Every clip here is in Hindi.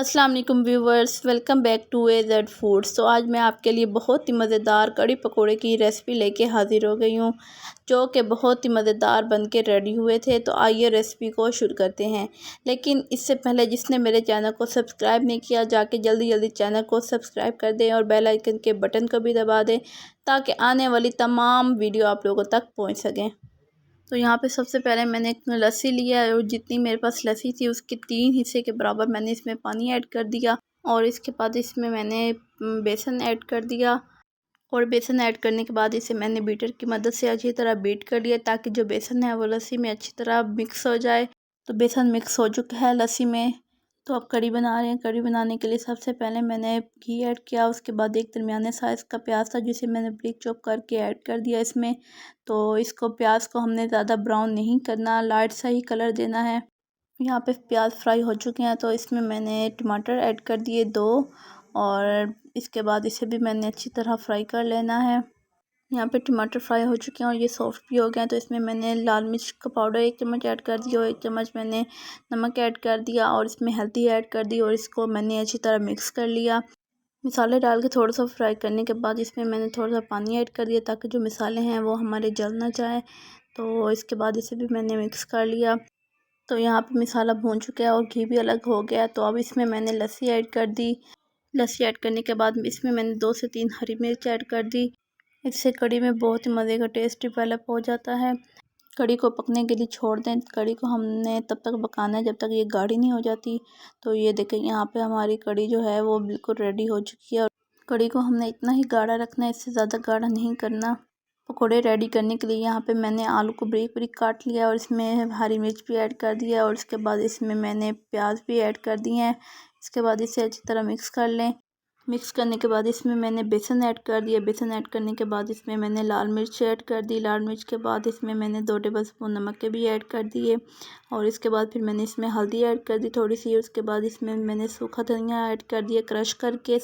अस्सलाम वालेकुम viewers, welcome back to AZ foods. तो आज मैं आपके लिए बहुत ही मज़ेदार कड़ी पकोड़े की रेसिपी लेके हाज़िर हो गई हूँ, जो कि बहुत ही मज़ेदार बन के रेडी हुए थे। तो आइए रेसिपी को शुरू करते हैं। लेकिन इससे पहले जिसने मेरे चैनल को सब्सक्राइब नहीं किया, जाके जल्दी जल्दी चैनल को सब्सक्राइब कर दें और बेल आइकन के बटन को भी दबा दें, ताकि आने वाली तमाम वीडियो आप लोगों तक पहुँच सकें। तो यहाँ पे सबसे पहले मैंने एक लस्सी लिया है और जितनी मेरे पास लस्सी थी उसके 3 हिस्से के बराबर मैंने इसमें पानी ऐड कर दिया। और इसके बाद इसमें मैंने बेसन ऐड कर दिया। और बेसन ऐड करने के बाद इसे मैंने बीटर की मदद से अच्छी तरह बीट कर लिया, ताकि जो बेसन है वो लस्सी में अच्छी तरह मिक्स हो जाए। तो बेसन मिक्स हो चुका है लस्सी में। तो अब कड़ी बना रहे हैं। कड़ी बनाने के लिए सबसे पहले मैंने घी ऐड किया, उसके बाद एक दरमियाने साइज़ का प्याज था जिसे मैंने ब्रिक चॉप करके ऐड कर दिया इसमें। तो इसको प्याज को हमने ज़्यादा ब्राउन नहीं करना, लाइट सा ही कलर देना है। यहाँ पे प्याज फ्राई हो चुके हैं, तो इसमें मैंने टमाटर ऐड कर दिए 2। और इसके बाद इसे भी मैंने अच्छी तरह फ्राई कर लेना है। यहाँ पे टमाटर फ्राई हो चुके हैं और ये सॉफ्ट भी हो गए हैं। तो इसमें मैंने लाल मिर्च का पाउडर 1 चम्मच ऐड कर दिया और 1 चम्मच मैंने नमक ऐड कर दिया और इसमें हल्दी ऐड कर दी और इसको मैंने अच्छी तरह मिक्स कर लिया। मसाले डाल के थोड़ा सा फ्राई करने के बाद इसमें मैंने थोड़ा सा पानी ऐड कर दिया, ताकि जो मसाले हैं वो हमारे जल ना जाए। तो इसके बाद इसे भी मैंने मिक्स कर लिया। तो यहाँ पे मसाला भून चुका है और घी भी अलग हो गया। तो अब इसमें मैंने लस्सी ऐड कर दी। लस्सी ऐड करने के बाद इसमें मैंने 2 से 3 हरी मिर्च ऐड कर दी। इससे कड़ी में बहुत ही मज़े का टेस्ट डेवलप हो जाता है। कड़ी को पकने के लिए छोड़ दें। कड़ी को हमने तब तक पकाना है जब तक ये गाढ़ी नहीं हो जाती। तो ये देखें, यहाँ पे हमारी कड़ी जो है वो बिल्कुल रेडी हो चुकी है। और कड़ी को हमने इतना ही गाढ़ा रखना है, इससे ज़्यादा गाढ़ा नहीं करना। पकोड़े रेडी करने के लिए यहाँ पे मैंने आलू को बारीक बारीक काट लिया और इसमें हरी मिर्च भी ऐड कर दिया और इसके बाद इसमें मैंने प्याज भी ऐड कर दिए हैं। इसके बाद इसे अच्छी तरह मिक्स कर लें। मिक्स करने के बाद इसमें मैंने बेसन ऐड कर दिया। बेसन ऐड करने के बाद इसमें मैंने लाल मिर्च ऐड कर दी। लाल मिर्च के बाद इसमें मैंने 2 टेबल स्पून नमक के भी ऐड कर दिए। और इसके बाद फिर मैंने इसमें हल्दी ऐड कर दी थोड़ी सी। उसके बाद इसमें मैंने सूखा धनिया ऐड कर दिया क्रश करके।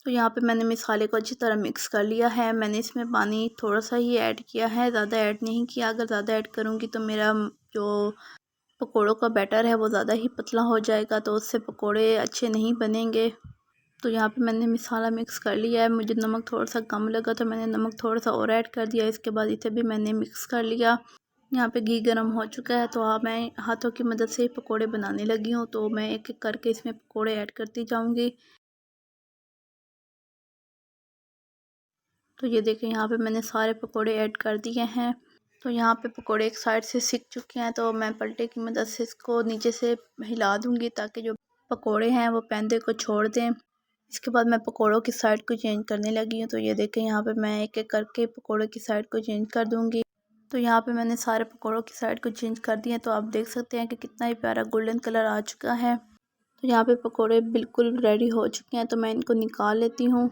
तो यहाँ पे मैंने मसाले को अच्छी तरह मिक्स कर लिया है। मैंने इसमें पानी थोड़ा सा ही ऐड किया है, ज़्यादा ऐड नहीं किया। अगर ज़्यादा ऐड करूँगी तो मेरा जो पकोड़ों का बैटर है वो ज़्यादा ही पतला हो जाएगा, तो उससे पकोड़े अच्छे नहीं बनेंगे। तो यहाँ पे मैंने मसाला मिक्स कर लिया है। मुझे नमक थोड़ा सा कम लगा तो मैंने नमक थोड़ा सा और ऐड कर दिया। इसके बाद इसे भी मैंने मिक्स कर लिया। यहाँ पे घी गर्म हो चुका है, तो मैं हाथों की मदद से पकोड़े बनाने लगी हूँ। तो मैं एक एक करके इसमें पकोड़े ऐड करती जाऊँगी। तो ये देखें, यहाँ पे मैंने सारे पकोड़े ऐड कर दिए हैं। तो यहाँ पे पकोड़े एक साइड से सिक चुके हैं, तो मैं पलटे की मदद से इसको नीचे से हिला दूँगी, ताकि जो पकोड़े हैं वो पैंदे को छोड़ दें। इसके बाद मैं पकोड़ों की साइड को चेंज करने लगी हूँ। तो ये देखें, यहाँ पे मैं एक एक करके पकोड़े की साइड को चेंज कर दूँगी। तो यहाँ पे मैंने सारे पकोड़ों की साइड को चेंज कर दिए। तो आप देख सकते हैं कि कितना ही प्यारा गोल्डन कलर आ चुका है। तो यहाँ पे पकोड़े बिल्कुल रेडी हो चुके हैं, तो मैं इनको निकाल लेती हूँ।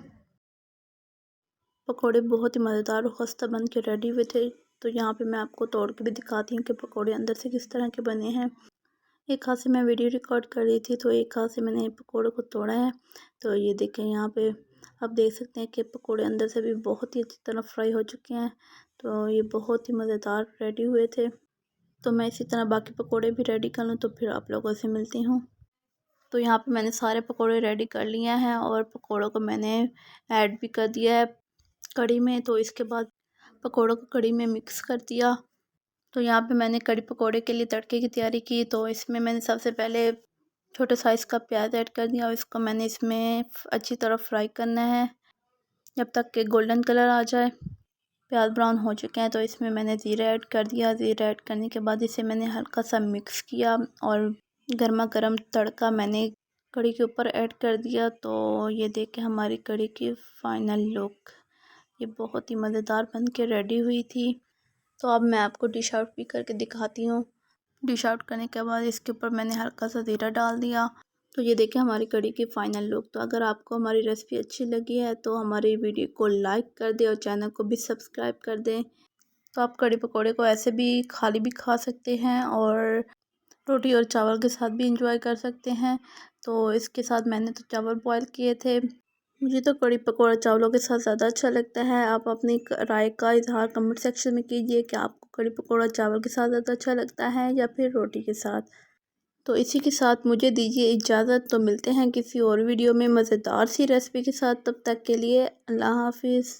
पकोड़े बहुत ही मज़ेदार और खस्ता बन के रेडी हुए थे। तो यहाँ पे मैं आपको तोड़ के भी दिखाती हूँ कि पकोड़े अंदर से किस तरह के बने हैं। एक हाथ से मैं वीडियो रिकॉर्ड कर रही थी, तो एक हाथ से मैंने पकोड़े को तोड़ा है। तो ये देखें, यहाँ पे आप देख सकते हैं कि पकोड़े अंदर से भी बहुत ही अच्छी तरह फ्राई हो चुके हैं। तो ये बहुत ही मज़ेदार रेडी हुए थे। तो मैं इसी तरह बाकी पकोड़े भी रेडी कर लूँ, तो फिर आप लोगों से मिलती हूँ। तो यहाँ पे मैंने सारे पकोड़े रेडी कर लिए हैं और पकोड़ों को मैंने ऐड भी कर दिया है कड़ी में। तो इसके बाद पकोड़ों को कड़ी में मिक्स कर दिया। तो यहाँ पे मैंने कड़ी पकोड़े के लिए तड़के की तैयारी की। तो इसमें मैंने सबसे पहले छोटे साइज़ का प्याज ऐड कर दिया और इसको मैंने इसमें अच्छी तरह फ्राई करना है जब तक कि गोल्डन कलर आ जाए। प्याज ब्राउन हो चुके हैं, तो इसमें मैंने ज़ीरा ऐड कर दिया। ज़ीरा ऐड करने के बाद इसे मैंने हल्का सा मिक्स किया और गर्मा गर्म तड़का मैंने कड़ी के ऊपर ऐड कर दिया। तो ये देखें, हमारी कड़ी की फ़ाइनल लुक ये बहुत ही मज़ेदार बन के रेडी हुई थी। तो अब मैं आपको डिश आउट भी करके दिखाती हूँ। डिश आउट करने के बाद इसके ऊपर मैंने हल्का सा ज़ीरा डाल दिया। तो ये देखें, हमारी कड़ी की फ़ाइनल लुक। तो अगर आपको हमारी रेसिपी अच्छी लगी है तो हमारी वीडियो को लाइक कर दें और चैनल को भी सब्सक्राइब कर दें। तो आप कड़ी पकोड़े को ऐसे भी खाली भी खा सकते हैं और रोटी और चावल के साथ भी इंजॉय कर सकते हैं। तो इसके साथ मैंने तो चावल बॉयल किए थे। मुझे तो कड़ी पकोड़ा चावलों के साथ ज़्यादा अच्छा लगता है। आप अपनी राय का इज़हार कमेंट सेक्शन में कीजिए कि आपको कड़ी पकोड़ा चावल के साथ ज़्यादा अच्छा लगता है या फिर रोटी के साथ। तो इसी के साथ मुझे दीजिए इजाज़त। तो मिलते हैं किसी और वीडियो में मज़ेदार सी रेसिपी के साथ। तब तक के लिए अल्लाह हाफिज़।